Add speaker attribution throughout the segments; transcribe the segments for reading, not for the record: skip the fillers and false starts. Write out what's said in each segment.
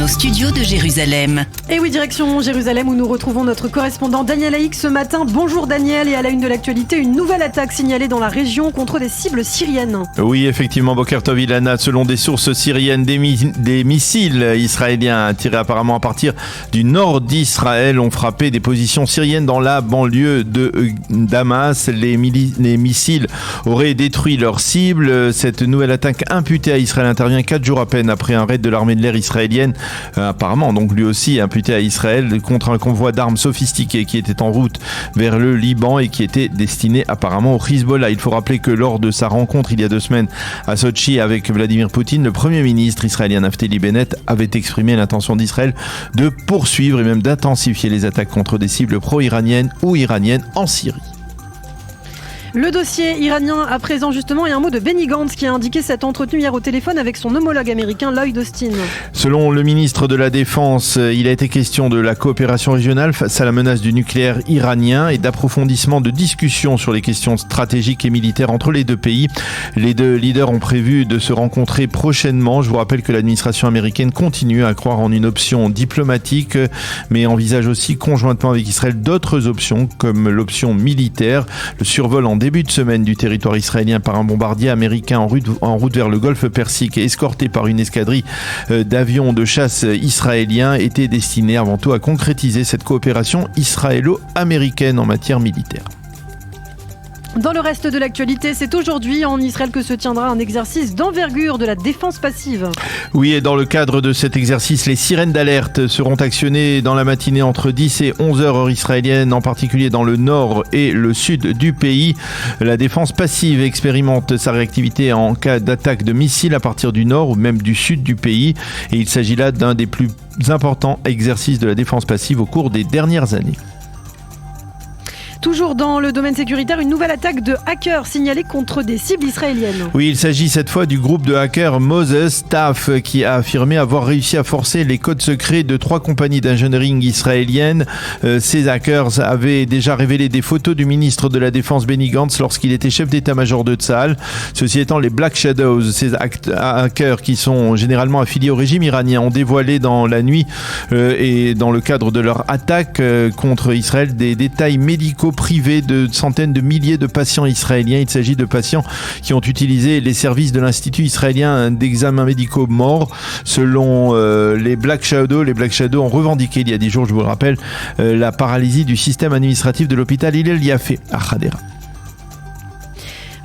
Speaker 1: nos studios de Jérusalem.
Speaker 2: Et oui, direction Jérusalem où nous retrouvons notre correspondant Daniel Haïk ce matin. Bonjour Daniel, et à la une de l'actualité, une nouvelle attaque signalée dans la région contre des cibles syriennes.
Speaker 3: Oui, effectivement, Boker Tov Ilana, selon des sources syriennes, des missiles israéliens tirés apparemment à partir du nord d'Israël ont frappé des positions syriennes dans la banlieue de Damas. Les missiles auraient détruit leurs cibles. Cette nouvelle attaque imputée à Israël intervient 4 jours à peine après un raid de l'armée de l'air israélienne, apparemment donc lui aussi imputé à Israël, contre un convoi d'armes sophistiquées qui était en route vers le Liban et qui était destiné apparemment au Hezbollah. Il faut rappeler que lors de sa rencontre il y a 2 semaines à Sochi avec Vladimir Poutine, le premier ministre israélien Naftali Bennett avait exprimé l'intention d'Israël de poursuivre et même d'intensifier les attaques contre des cibles pro-iraniennes ou iraniennes en Syrie.
Speaker 2: Le dossier iranien à présent justement, et un mot de Benny Gantz qui a indiqué s'être entretenu hier au téléphone avec son homologue américain Lloyd Austin.
Speaker 3: Selon le ministre de la Défense, il a été question de la coopération régionale face à la menace du nucléaire iranien et d'approfondissement de discussions sur les questions stratégiques et militaires entre les deux pays. Les deux leaders ont prévu de se rencontrer prochainement. Je vous rappelle que l'administration américaine continue à croire en une option diplomatique, mais envisage aussi conjointement avec Israël d'autres options comme l'option militaire. Le survol en début de semaine du territoire israélien par un bombardier américain en route vers le golfe Persique, escorté par une escadrille d'avions de chasse israéliens, était destiné avant tout à concrétiser cette coopération israélo-américaine en matière militaire.
Speaker 2: Dans le reste de l'actualité, c'est aujourd'hui en Israël que se tiendra un exercice d'envergure de la défense passive.
Speaker 3: Oui, et dans le cadre de cet exercice, les sirènes d'alerte seront actionnées dans la matinée entre 10 et 11 heures israélienne, en particulier dans le nord et le sud du pays. La défense passive expérimente sa réactivité en cas d'attaque de missiles à partir du nord ou même du sud du pays. Et il s'agit là d'un des plus importants exercices de la défense passive au cours des dernières années.
Speaker 2: Toujours dans le domaine sécuritaire, une nouvelle attaque de hackers signalée contre des cibles israéliennes.
Speaker 3: Oui, il s'agit cette fois du groupe de hackers Moses Staff qui a affirmé avoir réussi à forcer les codes secrets de 3 compagnies d'engineering israéliennes. Ces hackers avaient déjà révélé des photos du ministre de la Défense Benny Gantz lorsqu'il était chef d'état-major de Tsahal. Ceci étant, les Black Shadows, ces hackers qui sont généralement affiliés au régime iranien, ont dévoilé dans la nuit et dans le cadre de leur attaque contre Israël des détails médicaux privés de centaines de milliers de patients israéliens. Il s'agit de patients qui ont utilisé les services de l'Institut israélien d'examens médicaux morts. Selon les Black Shadows ont revendiqué il y a 10 jours, je vous le rappelle, la paralysie du système administratif de l'hôpital Hillel Yafé à Hadera.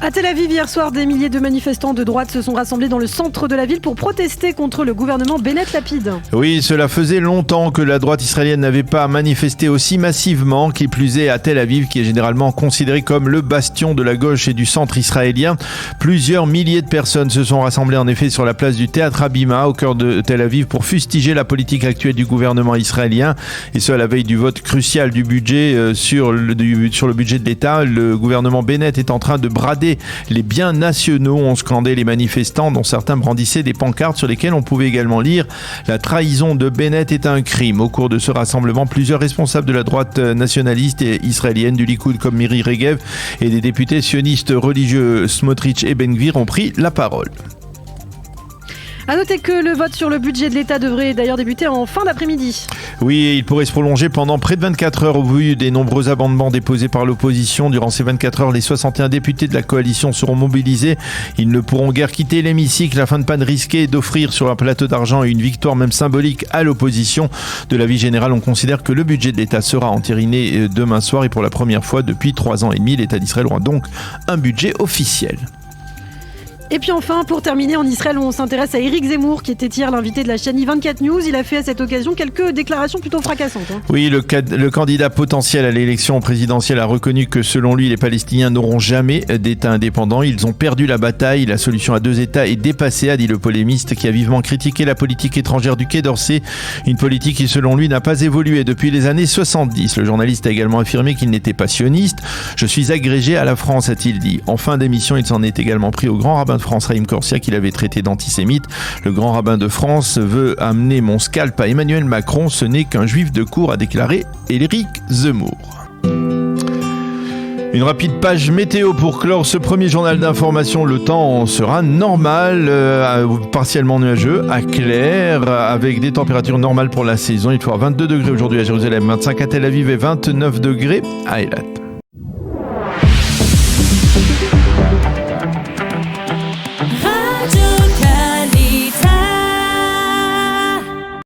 Speaker 2: À Tel Aviv, hier soir, des milliers de manifestants de droite se sont rassemblés dans le centre de la ville pour protester contre le gouvernement Bennett-Lapid.
Speaker 3: Oui, cela faisait longtemps que la droite israélienne n'avait pas manifesté aussi massivement, qui plus est à Tel Aviv, qui est généralement considéré comme le bastion de la gauche et du centre israélien. Plusieurs milliers de personnes se sont rassemblées en effet sur la place du Théâtre Habima, au cœur de Tel Aviv, pour fustiger la politique actuelle du gouvernement israélien, et ce à la veille du vote crucial du budget sur le budget de l'État. Le gouvernement Bennett est en train de brader les biens nationaux, ont scandé les manifestants, dont certains brandissaient des pancartes sur lesquelles on pouvait également lire « La trahison de Bennett est un crime ». Au cours de ce rassemblement, plusieurs responsables de la droite nationaliste et israélienne du Likoud comme Miri Regev et des députés sionistes religieux Smotrich et Ben Gvir ont pris la parole.
Speaker 2: À noter que le vote sur le budget de l'État devrait d'ailleurs débuter en fin d'après-midi.
Speaker 3: Oui, il pourrait se prolonger pendant près de 24 heures au vu des nombreux amendements déposés par l'opposition. Durant ces 24 heures, les 61 députés de la coalition seront mobilisés. Ils ne pourront guère quitter l'hémicycle afin de ne pas risquer d'offrir sur un plateau d'argent une victoire même symbolique à l'opposition. De l'avis général, on considère que le budget de l'État sera entériné demain soir et pour la première fois depuis 3 ans et demi, l'État d'Israël aura donc un budget officiel.
Speaker 2: Et puis enfin, pour terminer, en Israël, on s'intéresse à Éric Zemmour, qui était hier l'invité de la chaîne I24 News. Il a fait à cette occasion quelques déclarations plutôt fracassantes.
Speaker 3: Oui, le candidat potentiel à l'élection présidentielle a reconnu que selon lui, les Palestiniens n'auront jamais d'État indépendant. Ils ont perdu la bataille. La solution à 2 États est dépassée, a dit le polémiste qui a vivement critiqué la politique étrangère du Quai d'Orsay. Une politique qui, selon lui, n'a pas évolué depuis les années 70. Le journaliste a également affirmé qu'il n'était pas sioniste. « Je suis agrégé à la France », a-t-il dit. En fin d'émission, il s'en est également pris au grand rabbin de France, Haïm Corsia, qu'il avait traité d'antisémite. Le grand rabbin de France veut amener mon scalp à Emmanuel Macron. Ce n'est qu'un juif de cour, a déclaré Éric Zemmour. Une rapide page météo pour clore ce premier journal d'information. Le temps sera normal, partiellement nuageux, à clair, avec des températures normales pour la saison. Il fera 22 degrés aujourd'hui à Jérusalem, 25 à Tel Aviv et 29 degrés à Eilat.